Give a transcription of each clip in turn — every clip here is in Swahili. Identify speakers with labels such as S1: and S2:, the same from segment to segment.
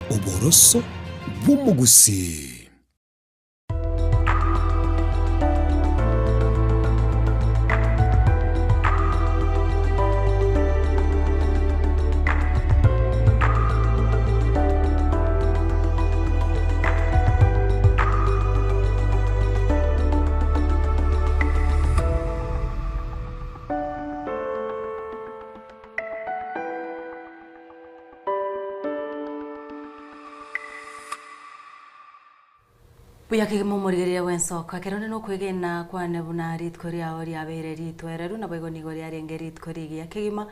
S1: Oboroso bw'umugusi.
S2: Buya kigemo murigeria wensoka kerone no kwegena kwane buna ritko ria ori abere ritwe reru na bego ni gori arenge ritko rigia kigima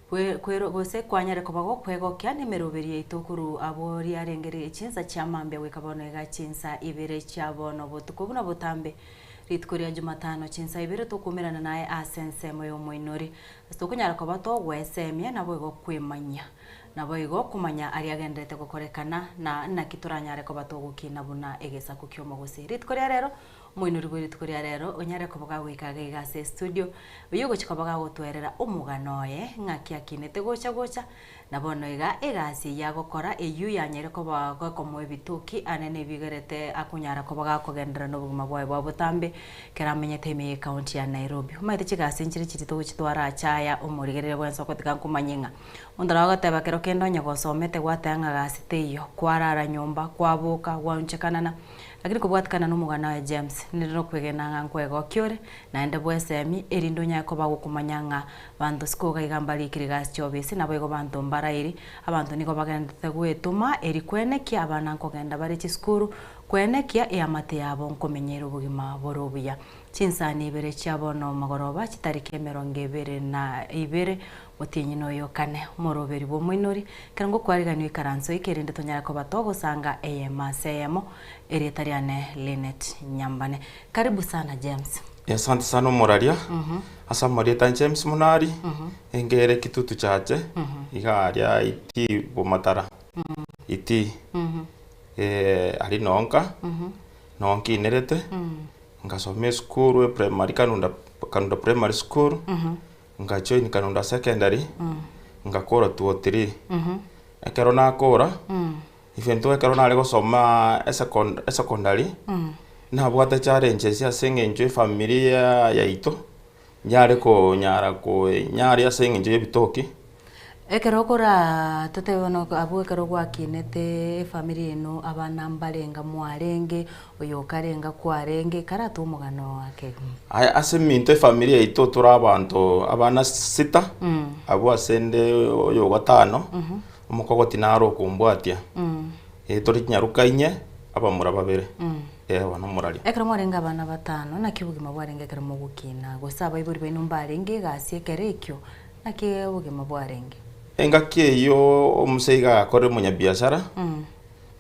S2: kwero gose kwanyare kobago kwego kyane meroberie itokuru abori arengere ichinza chamambe wekabone ga chinsa ibere chabono botuko buna botambe ritko ria Jumatano chinsa ibere tokumerana naye asense moyo moinori stokunyara kobato gwesemia na bego kwimanya nabo igo kumanya ari agendete gukorekana na kituranyare ko batogukina buna egesa kukyomo gusirit kuri rero muinuri gwirit kuri rero onyare ko baga gwikaga igase studio uyugo chikobaga gutwerera umuganoye ngaki akinete gocha nabono iga egasi ya gukora eyu yanyere ko baga ko mwe bituki anene bigerete akunyara ko baga kugendera no buguma bwaye bwa butambe keramenyete me county ya Nairobi umaite chigase nchiri chitito gutwara chaya umurigerere bwenso ko tikankumanyinga ondara gateba kero kendo nyagosomete gwatanga gasiteyo kwarara nyumba kwabuka gwanchekanana lakini kubwatikana n'umugana wa James nirino kwegena nkwego kyore naende bwesemi erindo nyako bagukumanyanga bantu sikoga igambali kirigas chobisi nabo igo bantu mbarairi abantu niko bagendete gwetuma eri kwenekia abana nkogenda bari chiskuru kwenekia eyamate yabo nkomenyera ubugima borobuya chinsani ibere chabono magoroba chitarike 22 mutinyi noyo kane moroberi bo mwinori kango kwariganyo ikaranso ikerinde tonyara ko batogo sanga eyemasemo eritariane Linet Nyambane. Karibu sana James.
S3: Asante sana Moraria. Asa Marieta James Munari. Engere kitutu chache. Igaria iti bomatara. Iti. Ali nonka. Nonki nerete. Ngasome school primary kanunda primary school. Nga join kanunda secondary. Nga kora 2 3. Ekero na kora. Ifento ekero na lego soma secondary. Na bwata challenges ya senge enjoy familia ya ito. Nyare ko nyara ko nyari ya senge enjoy bitoki.
S2: Ekero kora tate wono abu ekero gwakinete familia ino abana mbalenga mwarenge oyo karenga kwarenge karatu umugano wake.
S3: Aya aseminto familia ito tura abantu abana 6. Abo asende oyo gatano. Umukogo tinaro kumbwatia. Tori nyaruka inye abamura babere. Bano murari.
S2: Ekero mwarenga abana 5 na kibugima bwarenge ekero mugukina gosaba iburi bino mbarenge gasi kerekyo na kibugima bwarenge.
S3: Engaki yo omuseiga akore munyabiashara.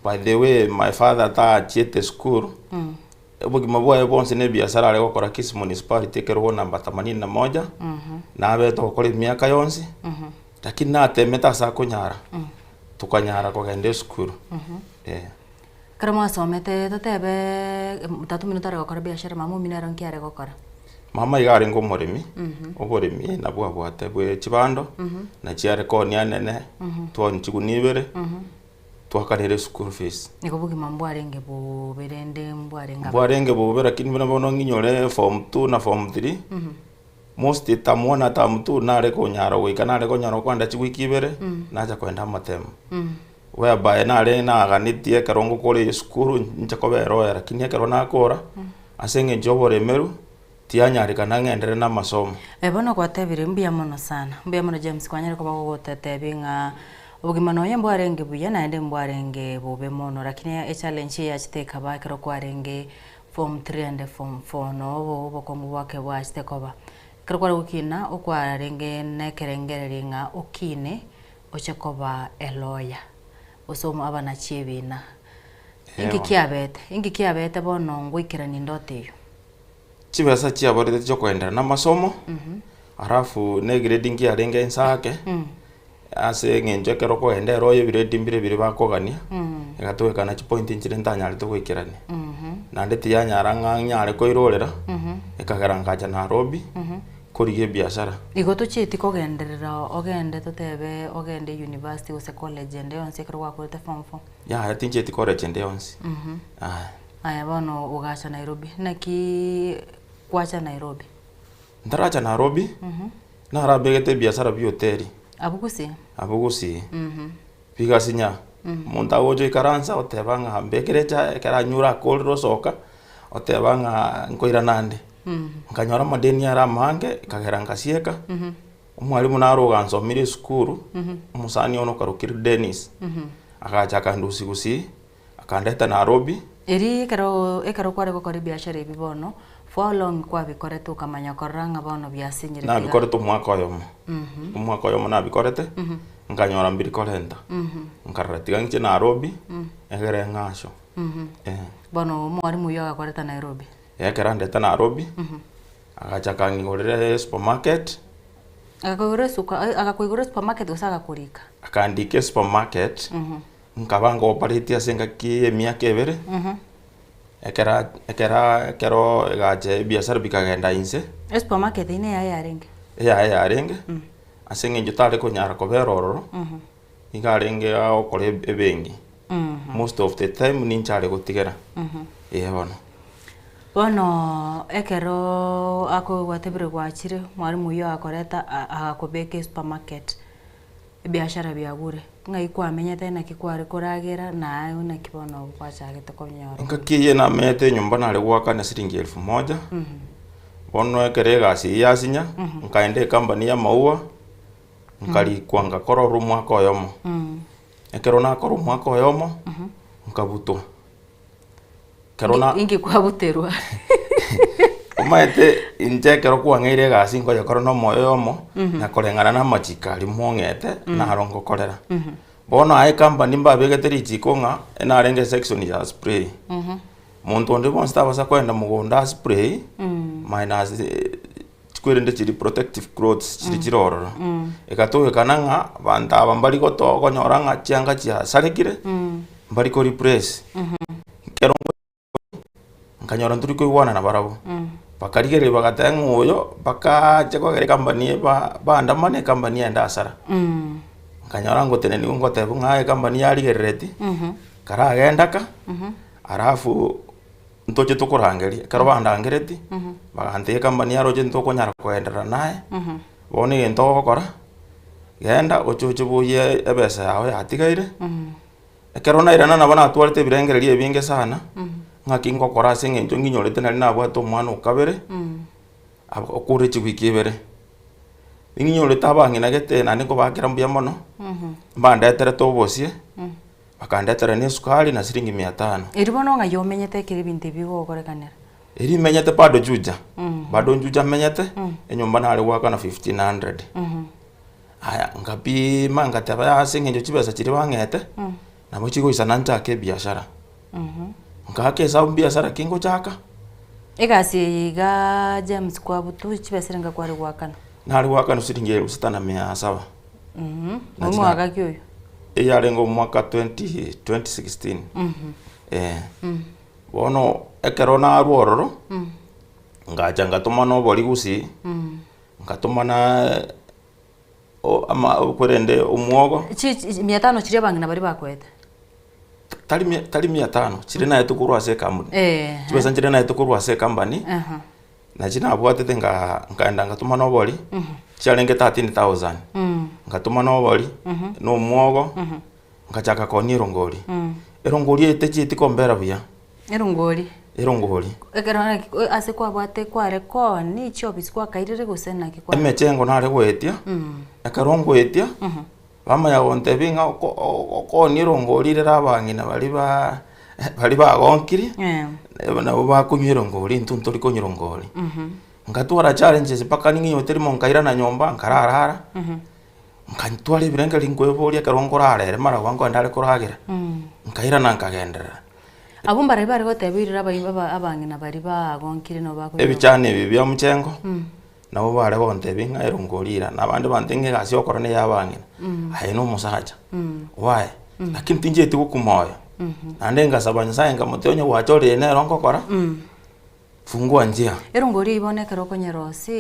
S3: By the way, my father ta chiete school. Ubugima bwaye bonse ne biashara ale gukora Kisii municipality kero namba 81. Na abeto gukora miaka yonse. Lakini natemeta sa kunyara. Tukanyara ko gende school.
S2: Karamo asomete tatebe 3 minuto ari gukora biashara mamu minero nkiare gukora.
S3: Mama igari ngo murimi. Oborimi na bwabwate bwe kibando. Na chiare ko ni anene. Twon chigunibere. Twakarere school fees.
S2: Niko bugima mbwarenge bo berende mbwarenga.
S3: Mbwarenge bo bera kini bana bono nginyore form 2 na form 3. Most tamwana tamtu nare ko nyara wikana nare ko nyara kwanda chigwikibere naja kwenda matemo. Whereby nare na ganitie karongo kore skuru nchakobero era kinya karona akora asenge jobore meru tianyari kana ngendere na masomo.
S2: Bono kwatebire mbia mono sana. Mbia mono James kwanyere ko bagogotete binga ubugima no yembwarenge buya naende mbwarenge bobe mono lakini challenge ya chiteka bakero kwarenge form 3 and form 4 no bo komu wake wa chitekoba. Karkwara ukina okwarenge nekerengereri nga ukine ochekoba eloya osomo abana chiebina ingi kiabete bono ngwikira ni ndote yo
S3: chibesa chiaborete cyo kwenda na masomo arafu ne grading ya renge nsake ase ngenje kero ko ende roye biredi mbire bakogania egatoka na point inchire ntanyari to gwikirani na ndeti ya nyara nganyare ko irorera ekagara ngaja Nairobi korige biashara
S2: igo tuchiti kogenderera ogende totebe ogende university ose college ende onse kerwa kurete form 4
S3: ya tincheti college ende onse
S2: aya bono ugacha Nairobi naki kwacha Nairobi
S3: ndaracha Nairobi narabegete biashara bioteri abugusi bigasinya munta ojo ikaransa otebanga mbekerecha keranyura kolro soka otebanga nkoira nande nkanyora madeni ara mange kagera ngasieka umwalimu naroga nsomire skuru umusani ono karukiri Dennis akacha kandusi gusi akandeta Nairobi
S2: ekero kware gukora biashara ibibono for long kwa bikoreto kamanya koranga bono byasinyire
S3: na bikoreto mwaka oyomo na bikorete nkanyora mbiri korenta nkaratiga nche Nairobi egere ngasho
S2: bono mwalimu yo akoreta Nairobi
S3: ekera ndeta Nairobi agacha kangigorere supermarket
S2: akakuigura supermarket usaga kurika
S3: akandike supermarket nkabanga operate asenga ki miaka ebere ekera kero gaje biashara bikagenda inse
S2: supermarket ine ya
S3: arenge asenga njutale konyara koberororo igarenge okore ebengi most of the time ninchare gutigera
S2: bono ekero ako watebere gwachire mwalimu yo akoreta akobeke supermarket biashara byagure ngai kwamenyete na kikware kuragera nayo na kibono gwachagete konyoro
S3: nkakiye na mete nyumba nare gwaka na shilingi 1000 bono ekere gasi yasinya nkaende company ya maua nkali kwanga kororo mwaka oyomo ekero na kororo mwaka oyomo nkabutwa kerona
S2: ingi kwabuterwa
S3: umaete injekero kwang'eire gasi ngoya korona moyomo na korengana na machikari mongete na harongo korera bono ai company mbabegeteri chikonga enarenge section ya spray muntu ndi bonsta basa kwenda mugunda spray minus chikwirinde chiri protective clothes chiri chirororo ekatowe kananga banda bambali goto konyoranga chianga chia sarekire mbali ko repress kero nkanyora nduri kuiwana na barabo bakarigere bagatenga uyo bakaje kwagere company bandamane company enda asara nkanyora ngotene ni ngote bunga company yari gereti kara agendaka arafu ntoje tukurangeria karo bandangereti bagante company yaroje ntokonyara kwendera naye bone gento gukora genda ochoche buye ebesa yawe yatigaire ekero na irana nabona atwarite birengererie binge sana ngakingo kora senge njo nginyorete nari nabwato mwana ukabere okure chibikibere nginyorete abangina gete na niko bakira mbya mono mbandetere tobosie bakandetere ni sukari na shilingi 500
S2: iribono nga yomenyete kiri bintu bigo korekanera
S3: eri menyete bado juja bado njuja menyete enyumba nari gwaka na 1500 aya ngapi manga taba senge njo chibesa chiri bangete na mochigo isana nchake biashara ngake sa biashara kingo chaka
S2: egasi ga James kwa butu chibeserenga kwari gwakana
S3: nari gwakana shilingi 6700
S2: mwaka kyoyo
S3: eyarengo mwaka 2016 bono ekero na arwororo ngacha ngatuma no boli gusi ngatuma na ama kwerende umwogo
S2: 500 chiri bangina bari bakwete
S3: tali 500 chiri na etukuru ase company chibesa chiri na etukuru ase company na china abwatete ngaenda ngatuma no boli chiarenge 13000 ngatuma no boli no mwogo ngachaka koni rongori erongori etechiti kombera buya erongori
S2: ekero ase kwa bwate kware koni chobis kwa kairire gusena ki kwa
S3: emechengo nare gwetia ekarongo etia bama ya onte binga koni rongori rera abangina bali bagonkiri na bakunyira ngori ntuntori konyira ngori ngatwara challenges paka ningi yoteri monkaira na nyomba nkararara nkantwara ibirenge lingoeboria karongora arere mara wango ndare kuragira nkaira na nkagendera
S2: abumbare bari gotebirira bayimba abangina bari bagonkire no bako
S3: ebichane ibi bya muchengo nabo bare bonte binga erongorira nabandi bantenge gasi okorane yabangina ayi no musacha why lakini tinje tigukumoyo ande ngasabanya sayenga mutonyo wachore ne rongo kora fungua njia.
S2: Erongori ibonekera okonyerosi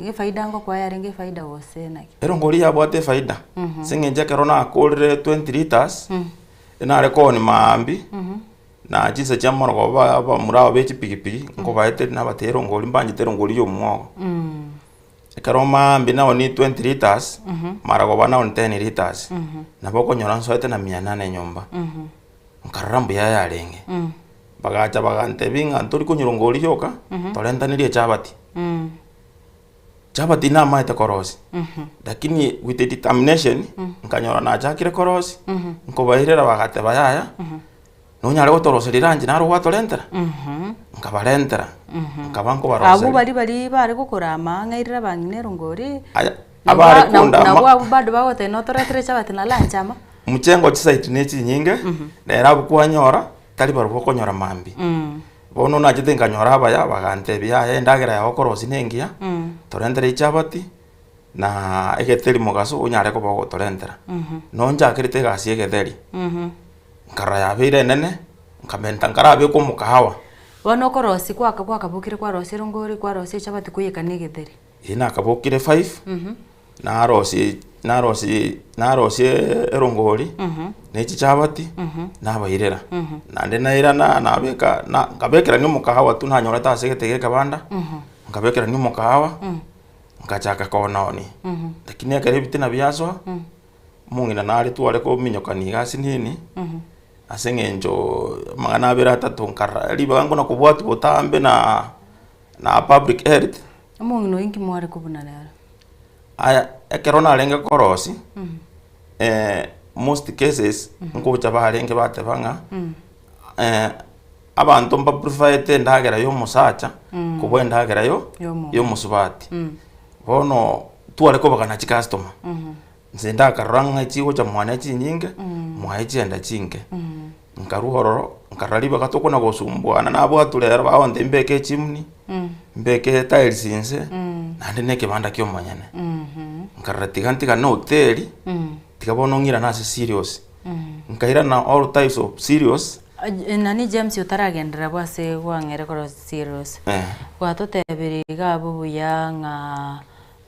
S2: efaida ngo kwa yarenge efaida wose naki.
S3: Erongori yabwate faida. Singenje kero na akorire 20 liters. Ina rekoni maambi. Na jinse chamoro ko ba murao bechi pikipiki ngo baete na batero ngoli mbanje tero ngoli yo mwogo. Kero maambi nao ni 20 liters. Mara ko bana on 10 liters. Na boko nyora soete na 800 nyumba. Nkarambu ya yarenge. Bagacha bagante binga ntori kunyurongoli yoka torentanirie chabati chabati na maite korosi lakini with the determination nkanyora na chakire korosi nkobairera bagate bayaya no nyare gotoroserira nji naro gwatorentera nkabarentera nkabanko barose
S2: abo bari gukora mangairira bangine rongori
S3: abari kunda
S2: na abo bado bagote no toretere chabati na lanchama
S3: muchengo chisaiti nechi nyinge nera bukwanyora tali baruko konyora mambi bono na jite nganyora abaya bagante bya endagera ya okorosi nengia torendera ichabati na egeteri mugaso unyare ko bago torendera no njakirite gasi egetheri nkara ya bire nene nkamenta nkara be ko mukahawa
S2: bono korosi kwa kabukire kwa rosi rongori kwa rosi ichabati kuyeka negetheri
S3: ina kabukire 5 na rosi erongori nechi chabati nabairera nande naira na beka na ngabekera ni mukahawa tu nanyora ta segete kabanda ngabekera ni mukahawa ngachaka kona oni lakini akarebite na biaso mungina nari tu areko minyokani gasi nini asengenjo magana bera tatu nkara liba ngo na kubwatu botambe na public health
S2: mungino inki mware kubuna lera
S3: aya ekerona lenge korosi most cases ngo chabarenge batebanga abantu mba prefer ndagera yo musacha kubwe ndagera yo musubati bono tuare ko bagana chi customer nzenda karanga chigo cha mwana chi nyinge mwa enda chinge nkaruhororo nkaraliba katoko na gosumbwana nabo atulera baonde mbeke chimni mbeke tiles inse nande neke banda kyo manyane nkaratigantika no hotel tikabono ngira nase serious nkaira na all types of serious
S2: nani James utaragendera bwase gwangere koro serious gwatotebiriga bubuya nga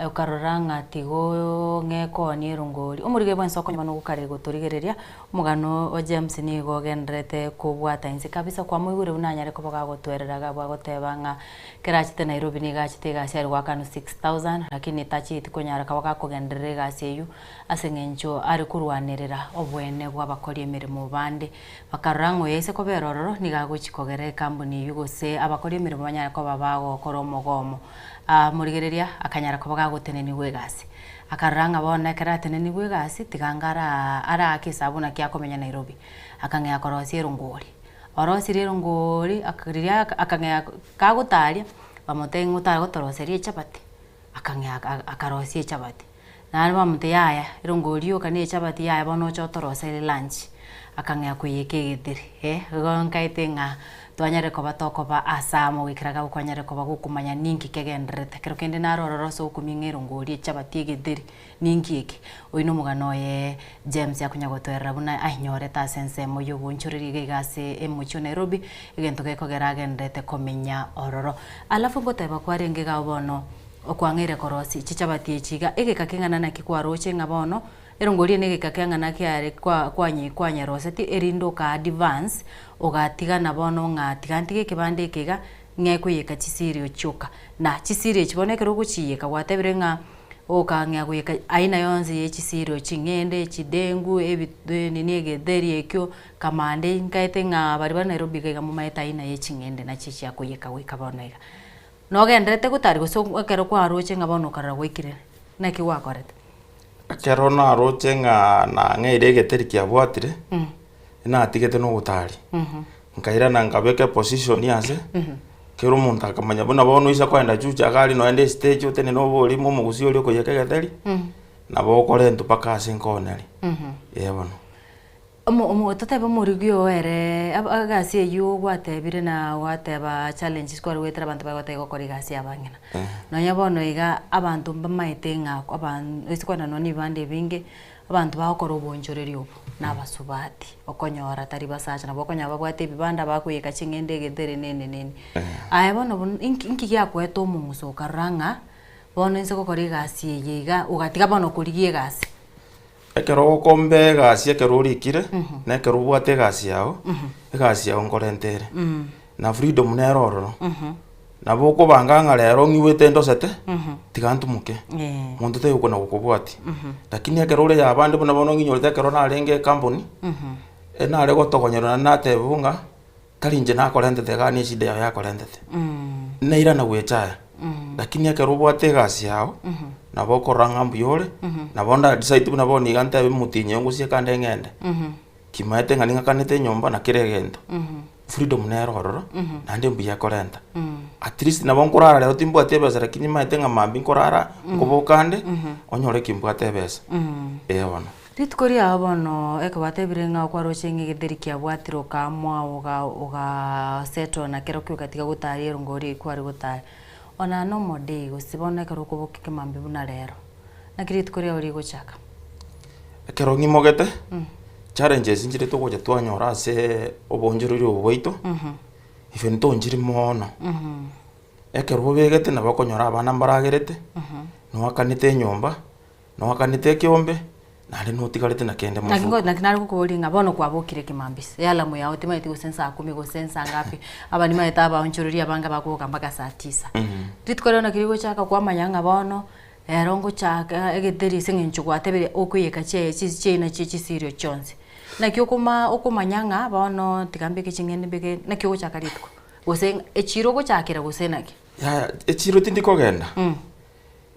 S2: ukaroranga tigo ngeko ni rungori umurige bwanso ko nyamano gukare guturigereria umugano wa James ni gogendrete kubwata inse kabisa kwa mwigure unanyare ko bagagotwereraga bwagotebanga kerachite Nairobi ni gachite gashari wakano 6000 lakini tachi tikonyara kabaka kugenderere gasyeyu asengencho ari kurwanirira obwene bwabakori emirimo bande bakarango yese ko berororo ni gaguchikogere company yugose abakori emirimo banyara ko babago koromogomo murigereria akanyara ko bagagoteneni wegasi akaranga bona kerateneni wegasi tigangara ara akisabuna kyakomenya Nairobi akangya korosi rungori orosi rungori akiriria akangya kagutaria bamotengo tarotoroserie chapati akangya akarosi chapati nari bamute yaya rungori okane chapati yaya bono chotorosere lunch akangya kuyeke gitiri gonkaitenga twanyare ko batoko ba asamo wikiraga ukwanyare ko bagukumanya ninki kegendrete kero kende narororoso ukumingero ngori chabati githiri ninki iki oino mugano ye James yakunyagotwerera buna ahinyore ta sense moyo gunchuriri gase emucho Nairobi igento geko geragendrete komenya ororo alafu ngoteba kwarenge ga bono okwangire korosi chichabati echiga egeka kingana na kikwaroche ngabono erongori nege kakangana kiare kwanye roseti erindo ka advance ogatiga nabono ngatigantige kibande kiga ngekuyeka chisirio chuka na chisirio chibonekero guchiyeka gwatebire nga okangya kuyeka aina yonze ye chisirio chingende chidengu ebitweni negetheri ekyo kamande nkaite nga bari ba Nairobi ga mumaita aina ye chingende na chichi yakuyeka wikabonega nogendrete gutari gusokero kwa roche ngabono karra gwikire naki wakorete
S3: kerona roche nga na ngeire geteri kia bwatire ina atigete no gutari nkaira na ngabeke position yase kero muntu akamanya bona bono isa kwenda chucha gali no ende stage utene no boli mu mugusi oli ko yeke geteri na bokore ntu paka sinkoneri yebono
S2: omo toteba murigyo ere agasi eyu gwatebire na wateba challenges kwa rwetera abantu bagotego kori gasi abangena no nyabono iga abantu bamaitenga abantu isikwanda no ni bande binge abantu bakora obonjoreri obo nabasubati okonyora tari basacha nabo okonya babwate bibanda bakuyeka chingende gedere nene aya bono inki gyakweta omunguso karanga bono ense gokora egasi eyeiga ugatiga bono kurigie egasi
S3: ekero okombe egasi ekero orikire na ekero obwate egasi yao egasi yao nkorentere na freedom nero ororo nabo okobanga ng'a rero ng'iwete ndosete tiga ntumuke muntu teyokona gokobwati lakini ekero ore yabande buna bono ng'inyorete ekero narenge company nare gotogonyerana nateba ng'a tari inche nakorentete iga ni shida yao yakorentete naira na gwechaya lakini ekero obwate egasi yao nabo okorora ng'a mbuya ore nabo ndadecide buna bono iga ntebe mutinyi ongusie kande ng'ende kimaete ng'a ning'akanete enyomba na kera egento freedom nero ororo nande mbuya korenta at least nabo nkorara rero timbwate ebesa lakini maete ng'a mambi nkorara nkobokande onyore kimbwate ebesa bono
S2: rituko riao bono ekobwatebire ng'a okwaroche ng'egetheri kiabwatire okamwa ogasettle na kero kio gatiga gotari erongori kwari gotari ona normal day gose bono ekero okobokeke mambi buna rero naki rituko riao rigochaka
S3: ekero ng'imogete challenges inchire togocha twanyora ase obonjoreri obo bwaito ife ntonchiri mono ekero obegete nabo okonyora abana mbaragerete noakanete enyomba noakanete ekiombe nare notigarete na kende
S2: mufu naki nari gukobori ng'a bono kwabokire kimambis yalamu yao timaiti gose saa 10 gose saa ngapi abani maeta abonjoreri abanga bagoka mpaka saa 9 rituko riao naki rigochaka kwamanya ng'a bono rero ngochaka egetheri ase eng'encho gwatebire okoyeka chiaina chisirio chionsi naki okomanya ng'a bono tigambeke ching'ende mbeke naki ogochaka rituko gose echiro ogochakera gose naki
S3: echiro tindikogenda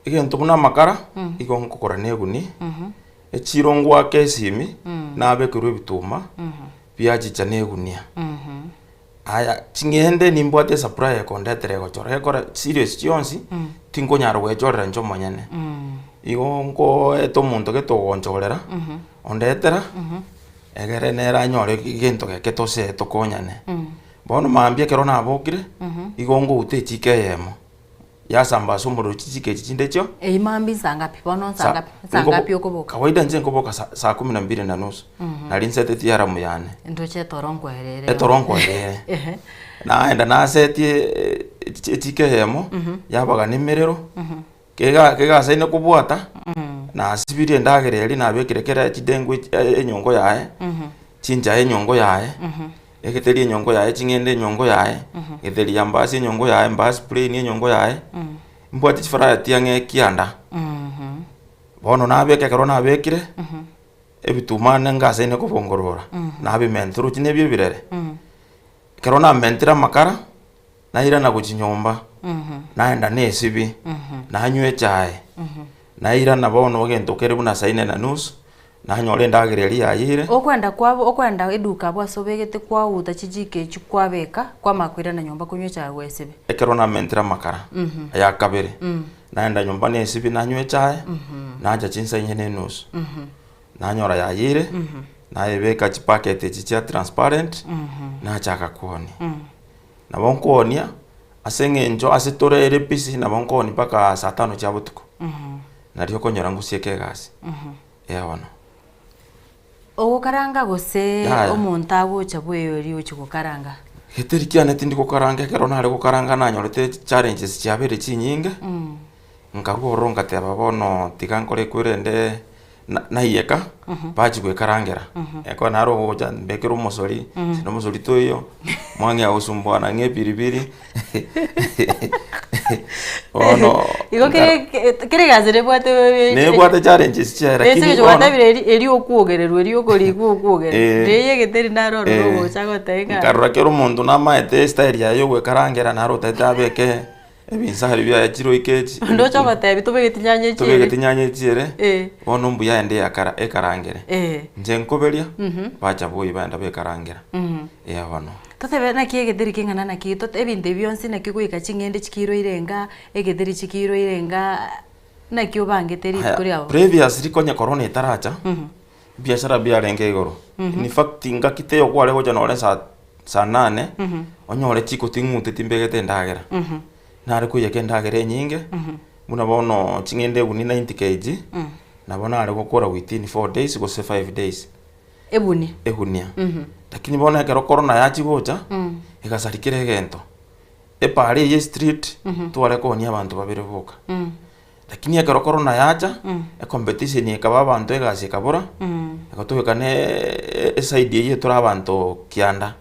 S3: egento buna amakara igo nkogora na eguni echiro ngwaka esimi nabekerwa ebituma biachicha na egunia aya ching'ende nimbwate supply ekondetere egochora ekora serious chionsi tinkonyara gwechorera inche omonyene igo nkoeta omonto getogonchorera ondetera egere nere anyore gento geke tose tokonyane bono mambi ekero nabokire igo ngouta echika eyemo yasambasa omorero chichika echi chinde chio
S2: mambi saa ngapi bono saa ngapi okoboka
S3: kawaida nche nkoboka saa 12:30 nari nseteti aramu yane
S2: ndoche etoronkoerere
S3: etoronkoerere naenda nasetie echika eyemo yabagana emerero kegasaine kobwata nasibirie endagera eri nabekire kera chidengu enyongo yaye chincha enyongo yaye egetheri enyongo yaye ching'ende enyongo yaye getheri ya mbasi enyongo yaye mbasi plain enyongo yaye mbwate chifariati ang'e kianda bono nabeka ekero nabekire ebituma nengasaine kobongorora nabimentera ochi nebio ebirere ekero namentera amakara naira na gochinyomba naenda nesibi nanywa echae naira na bono ogento kere buna saa 4:30 nanyora endagera eri yayire
S2: okwenda eduka bwasobegete kwauta chichika echi kwabeka kwamakwira na nyomba kunywa echae gwesibe
S3: ekero namentera amakara aya kabere naenda nyomba nesibi nanywa echae nacha chinsa 4:30 nanyora yayire naebeka chipacket echi chia transparent nachaka kuonia nabo nkuonia ase eng'encho ase torere pisi nabo nkoni mpaka saa 5 chia botuko nario okonyora ngusieka egasi bono
S2: ogokaranga gose omonto agocha bweyori ochi gokaranga
S3: getheri kiane tindi gokaranga ekero nare gokaranga nanyorete challenges chiabere chinyinge nkarwa ororo ngateba bono tiga nkore kwirende naiyeka bachi gwekarangera eko nare ogocha mbekera omosori sina omosori toiyo mwang'ea gosumbwana ng'e piripiri bono
S2: igo kere gase
S3: nebwate challenges chia
S2: lakini bono eri okuogererwa eri okorigwa okuogererwa reye egetheri nare ororo ogocha gotega
S3: nkarora kero omonto namaete style yaye ogwekarangera nare otaete abeke ebinsari bia chiro ikechi
S2: ndocha gotebi tobegeti
S3: nyanya echiere bono mbuya ende ekarangere nche nkoberia bacha boi baenda bekarangera bono
S2: totebe naki egetheri king'ana naki ebinto bionsi naki goika ching'ende chikiroire enga egetheri chikiroire enga naki obangete rituko riao
S3: previously konya corona etaracha biashara biarenge igoro in fact ngakite yo kware gocha nore saa 8 onyore chiko ting'ute timbegete endagera nare kuyeka endagera enyinge buna bono ching'ende eguni 90 kg nabo nare gukora within 4 days gose 5 days egunia lakini bona ekero corona yachi gocha igasarikire egento epare ye street tware konia abantu babere boka lakini ekero corona yacha competition ekaba abantu egasi kabura ekatwekane side ye tura abantu kianda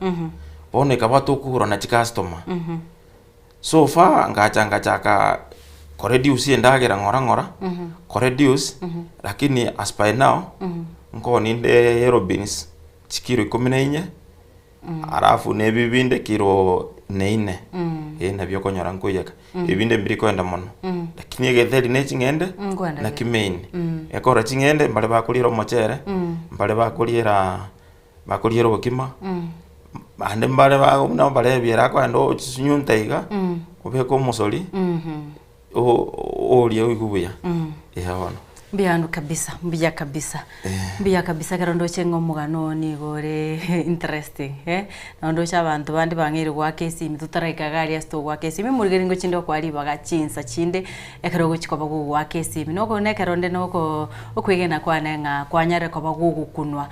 S3: bona ekaba tukugura na customer so far ngachaka reduce endagera ngora reduce lakini as by now nkoni nde Robins chikiro 14 arafu ne bibinde kiro 4 nabyo konyora nkoyeka ibinde mbiri kwenda mono lakini egetheri ne chingende na kimain ekora chingende mbale bakulira omochere mbale bakulira bokima ande mbale na mbale biera kwando chinyuntaiga ubeko musoli olie uigubuya yabona
S2: Mbianu kabisa, mbia kabisa karondo chengo mugano ni gore interesting naondo cha abantu bandi bangiri gwa kesi mitutaraika gari asto gwa kesi mimurigeri ngo chindo kwali baga chinsa chinde ekarogo chikoba gwa kesi noko ne karonde noko okwigena kwana nga kwanyare koba gukunwa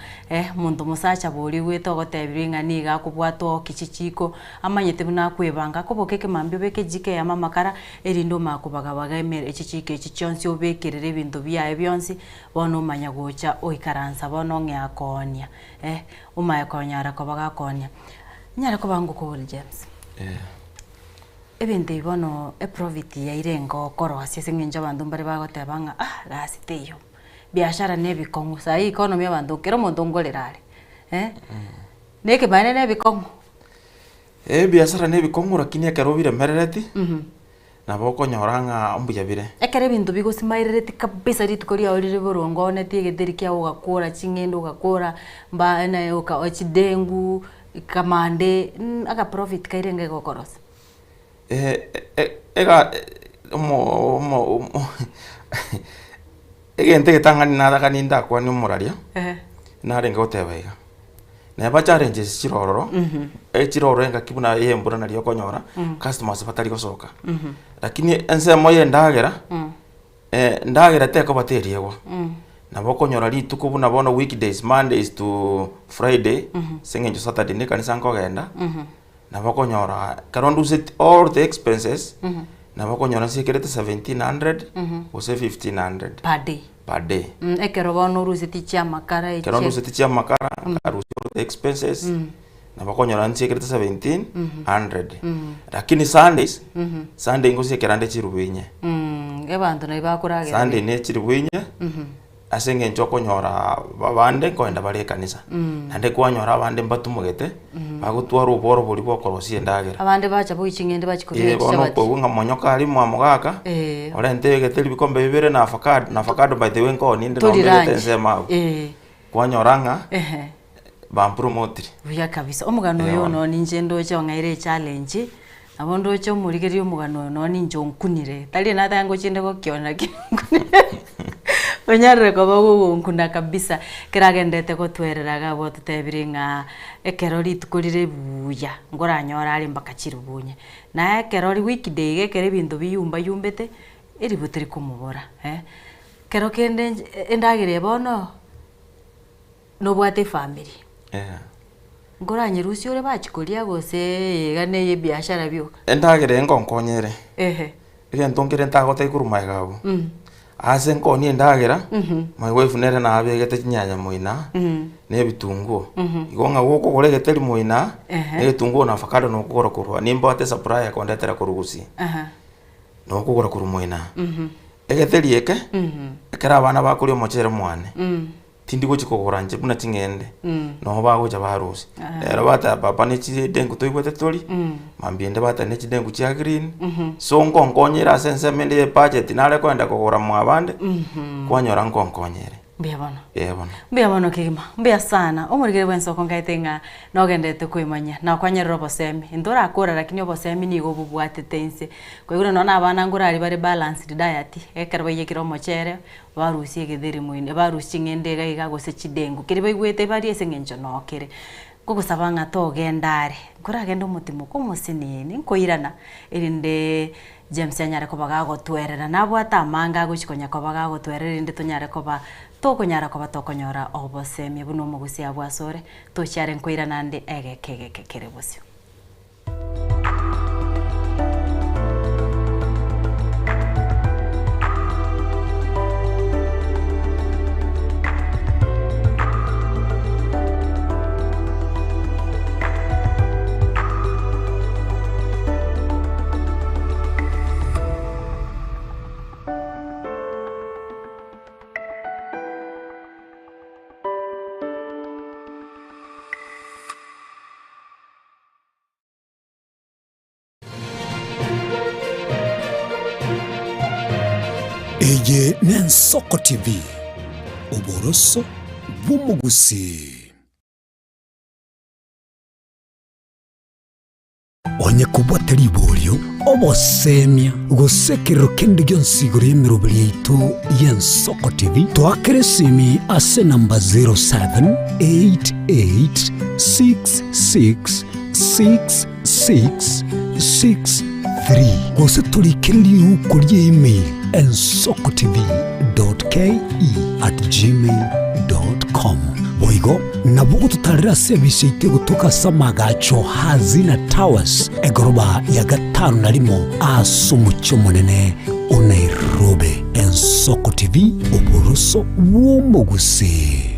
S2: muntu musacha boli weto gotebiringa niga kubwato kichichiko amanyete buna kwebanga kobokeke mambyo beke jike ya mamakara erindo makubaga bagemere echichike echichonsi obekerere bintu bya byonsi bono manya gocha oikaransa bono ngyakonia umaya konyara ko bagakonia nyara ko bangu ko James ebinde bono profit ya irengo korosia singinja bandu mbare bagotebanga gasiteyo biashara nebikongo sai economy abandu kero muntu ngorerare neke bane nebikongo
S3: biashara nebikongo lakini akarobire merereti nabo konyoranga ombuya bire
S2: ekere bintu bigosimairereti kabisa ritukoria orire borongo netie getheri kia ugakora chingendo ugakora mba na uka ochidengu kamande aga profit kairenge gokorosa
S3: ega mo egente getangani nada kaninda kwa ni muraria narenga otebaiga neba challenges chirororo chirororo enga kibuna yembura na riyo konyora customers batari gosoka lakini ense moye ndagera ndagera teko bateriego nabo konyora rituko buna bono weekdays Mondays to Friday singenjo Saturday ne kanisa nkogenda nabo konyora karondu set all the expenses nabo konyora sikerete 1700 ose 1500 per day
S2: ekero bono rusiti chia makara
S3: kerondo rusiti chia makara karusi expenses nabo konyora nsikerete 1700 lakini Sundays Sunday ngosi kerande chirubinye
S2: ebantu na bakuragira
S3: Sunday ne chirubinye asenge nchoko nyora babande koenda bari kanisa nande kwanyora abande mbatumugete bagutwara uboro buri bokorosie ndagera
S2: abande bacha boichingende bachikuria
S3: chabati bonga monyoka ali mwamugaka ore ntege teli bikombe bibere na avocado by the way ngo ninde no mbete nsema kwanyoranga bampromotri
S2: buya kabisa omugano yo no ninjendo cyo ngaire challenge abondo cyo murigeri omugano no ninjo nkunire tali na tango chinde ko kiona onyarre ko bago nkunda kabisa kiragendete ko twereraga bo tutebiringa ekerori tukurire buya ngoranyora ali mbaka chirubunye na ekerori weekday gekere bintu biyumba yumbete eri buteri kumubora kero kende endagire bono no bwate family ngoranye rusi ore bachikoria gose gane ye biashara byo
S3: endagire ngonkonyere ile ntonkire ntagote kuruma igabu ase nkoni endagera my wife nere na abegete nyanya moina ne bitungo igonga goko goregete moina ne bitungo na avocado no kugora kurwa nimba ate supply akondetera kurugusi no kugora kuru moina egetheri eke ekera abana bakuri omochere mwane tindi gochikogora nje buna chingende no bagocha barusi rero bata papa ne chidengu toibwete tori mambiende bata ne chidengu chia green so nkonyera sense mende budget nale kwenda kogora mwabande kwanyora nkonyere
S2: mbia bono kigima mbia sana omurigere wenso kongaitenga nogendete kwimanya na kwanyerero bosemi ndora akora lakini obosemi ni go bubwatetense kwigura nona abana ngurari bari balanced diet ekera bayekira omochere barusi egetheri mwine barusi ngende gaiga gose chidengu kiri baigwete bari esengenjo nokere gugusaba nga togendare kuragenda umutimo kumusinini nkoirana irinde James anyare ko bagagotwerera nabwata amanga guchikonya ko bagagotwerera inde tunyare ko ba tokonyara ko batokonyora obosemi buno mugusi abwasore tochare nkoirana ndi egekege kerebusyo.
S1: Eye n'Ensoko TV oboroso bw'umugusi. Onye kubwatari bolyo obosemia gusekero kende gyonsigoro y'emirobiri yaitu y'Ensoko TV twakeresimi ase namba 0788666663 gose tulikiriri ukuri email ensokotv.ke@gmail.com boigo nabugo tutarira service itego tukasamaga hazina towers egoroba ya gatanu narimo asumucyo munene Nairobi. Ensoko TV uburuso bw'umugusi.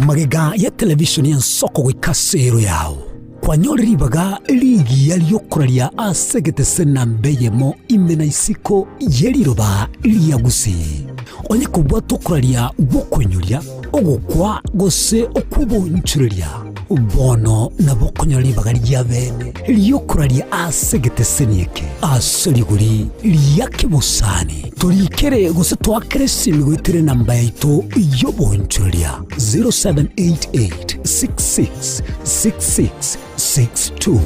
S1: Magega ya television y'Ensoko gwikasero yawo kwanyoribaga ligi yaliyokoralia asegete sena mbeyemo imena isiko yeliroba liyagusi onye kubwa tokoralia bokonyulia ogukwa gose okubonchulia bono na bokonyoribaga lyabene liyokoralia asegete senieke aseliguri liyakibusani tulikere gose twakeresimi gwitere namba yaito yobonchulia 0788666662.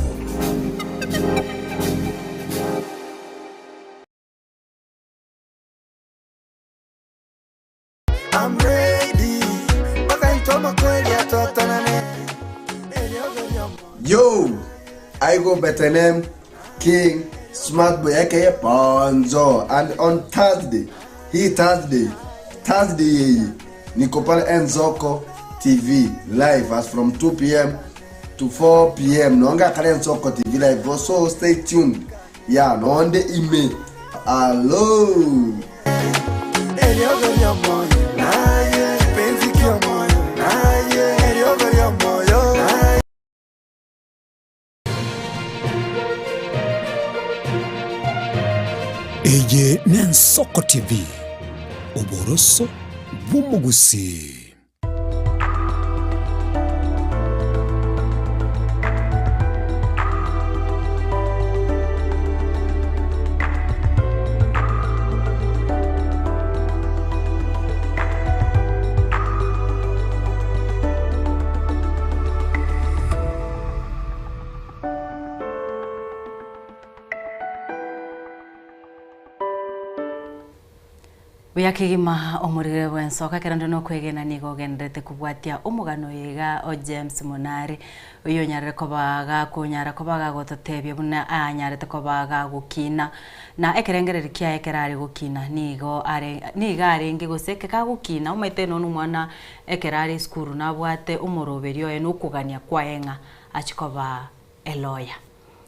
S4: I'm ready. Yo, I go better name King Smart Boy aka Ponzo, and on Thursday Nikopale Ensoko TV live as from 2 p.m. to 4 p.m. Nonga kale Ensoko TV live, so stay tuned. Yeah, no on the email. Hello.
S1: Eye n'Ensoko TV uboroso bw'umugusi.
S2: Wiyakigima omurire w'Ensoko kerando no kwegena nigo gendete kubwatia umugano yega o James Munari uyo nyarere kobaga kunyara kobaga gototebye buna anyarete kobaga gukina na ekerengereri kya ekerari gukina nigo arenge goseke ka gukina umete no numwana ekerari skuru nabwate umuroberio eno kugania kwaenga achikoba eloya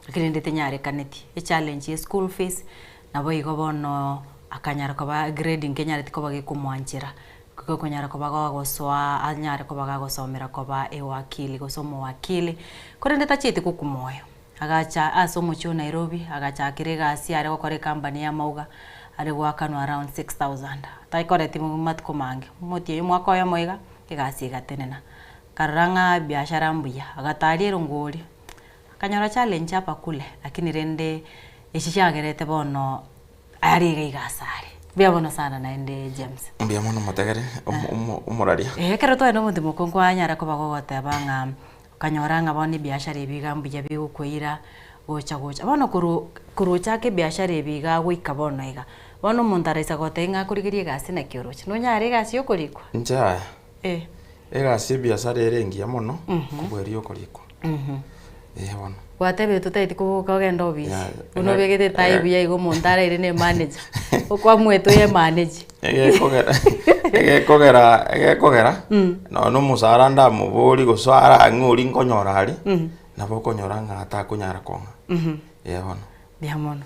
S2: akirindete nyare kaneti e challenge ye school fees nabo igobono akanyara koba grading kenyara tikoba gikumwanjira kuko konyara koba goswa anyara koba gosomera koba ewakili gosomo wakili korende tachite kukumoyo agacha asomo chu Nairobi agacha kirega asiare gokore company ya mauga ari gwakano around 6000 taikore timu matkomange moti mwako ya moiga kigasiga tenena karanga biashara mbuya agatari rongori akanyara challenge hapa kule lakini rende ishishagerete bono ari gaigasare biabono sana naende James
S3: mbiamono mategere umuraria
S2: kero to eno mundi mukongo anyara ko bagogota banga kanyoranga boni biashara ibigambu ya bigukwira gocha bono kurucha ke biashara ibiga gwika bono iga bono omonto araisa gotenga kurigirie gasi na kiorochi no nyare gasi yokorikwa
S3: njaya
S2: eh
S3: egasi ebiasara ere engiya mono kubweria okorikwa bono
S2: watebe tutaiti kugenda obisi uno begete tai buya igo montara ire ne manager okwa mweto ye manage
S3: egekogera no musara ndamuburi gusara ng'uri nkonyora ari nabo konyora ng'ata kunyara konga bono
S2: biamono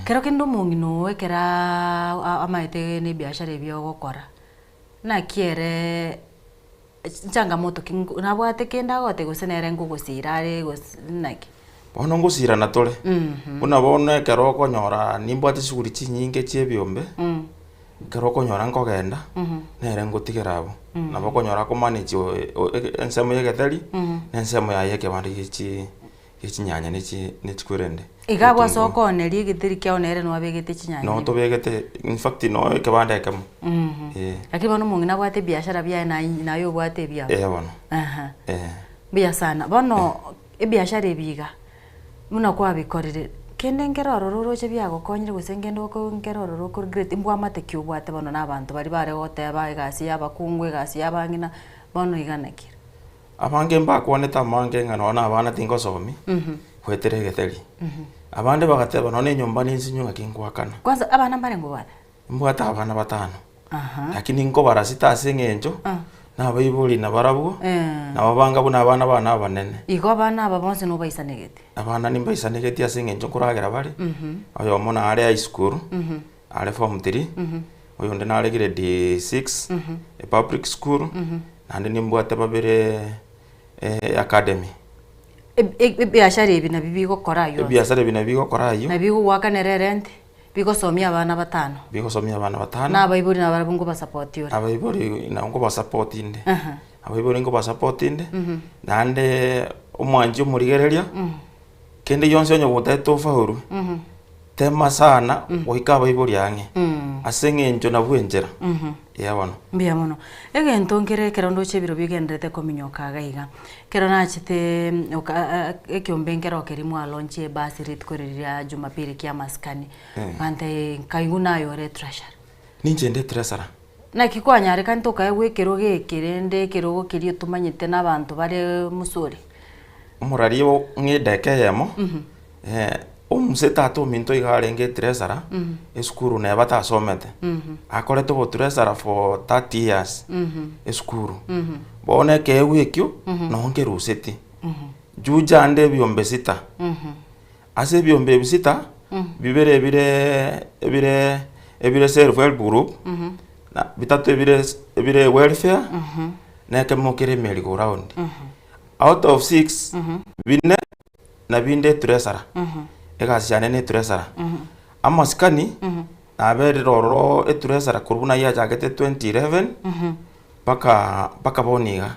S2: kero kendo mungino ekera amaite ne biashara ebyo gokora na kiere changamoto nabwate kenda gote gusenere ngugusirare naki
S3: bono ngusirana tore buna bono ekero okonyora nimbwate suguri chinyinge chiebiombe kero okonyora nkogenda nere ngotigera abo nabo okonyora komanage ensemo ya egetheri na ensemo ya ekebande gechinyanya nechikwerende
S2: igabwa sokonerie egetheri kiaonere nwabegete chinyanya
S3: no tobegete in fact no ekebande ekemo
S2: lakini bono mungina bwate biashara bya nayo bwate bya
S3: bono
S2: bia sana bono ebiashara ebiga muna kwa bikorire kende ngeroro roche bya gokonyire gusengendo ko ngeroro ko great mbwa matekyo bwate bono nabantu bari bare goteba egasi yabakungwe egasi yabangina bono iganakira
S3: abange mbakwoneta mange ngano na abana tingosomi kwetere getheri abande bagateba none nyumba ninsinyu ngakingwakana
S2: kwanza abana bare ngubata
S3: mbwata abana batano lakini nko barasita asengenjo na bayibuli na barabwo na babanga buna abana bana abanene
S2: igo abana aba bonse no baisanegete
S3: abana nimba isanegete asengenjo kuragera bare oyo mona ari high school ari form 3 oyo ndena ari grade 6 public school nande nimbwate babere academy
S2: biashara ebi na bibi gokora yo
S3: biashara ebi na bibi gokora yo
S2: na bibi gwakanere rent bigosomia abana batano na baiburi na barabungu ba support yo
S3: abaiburi na ngo ba support inde abaiburi ngo ba support inde nande omwanji omurigereria kende yonse onyo boteto fahuru tema sana oika abaiburi yange asengenjo na bwenjera bono
S2: mbia mono egento ngere kero ndo chebiro bigendete kominyoka gaiga kero nachite ekiombe ngero kerimo alonche basi ritkoreria Jumapili kia maskani ante kainguna yo treasure
S3: ninje nde treasure
S2: na kikwanyare kanto kae wekero gekirende kero kirio tumanyite nabantu bare musuri
S3: umurari wo ngideke yemo omusetato minto igarenge treasure eskuru ne bata somete akore to treasure for 30 years eskuru bone ke wekyo no ngeruseti juja nde biombe sita ase biombe bisita bibere ebire self help group na bitatu ebire welfare na kemokere merry go round out of 6 bine na binde treasure egasiane ne treasure amaskani abere roro treasure kuruna ya jagete 2011 baka boniga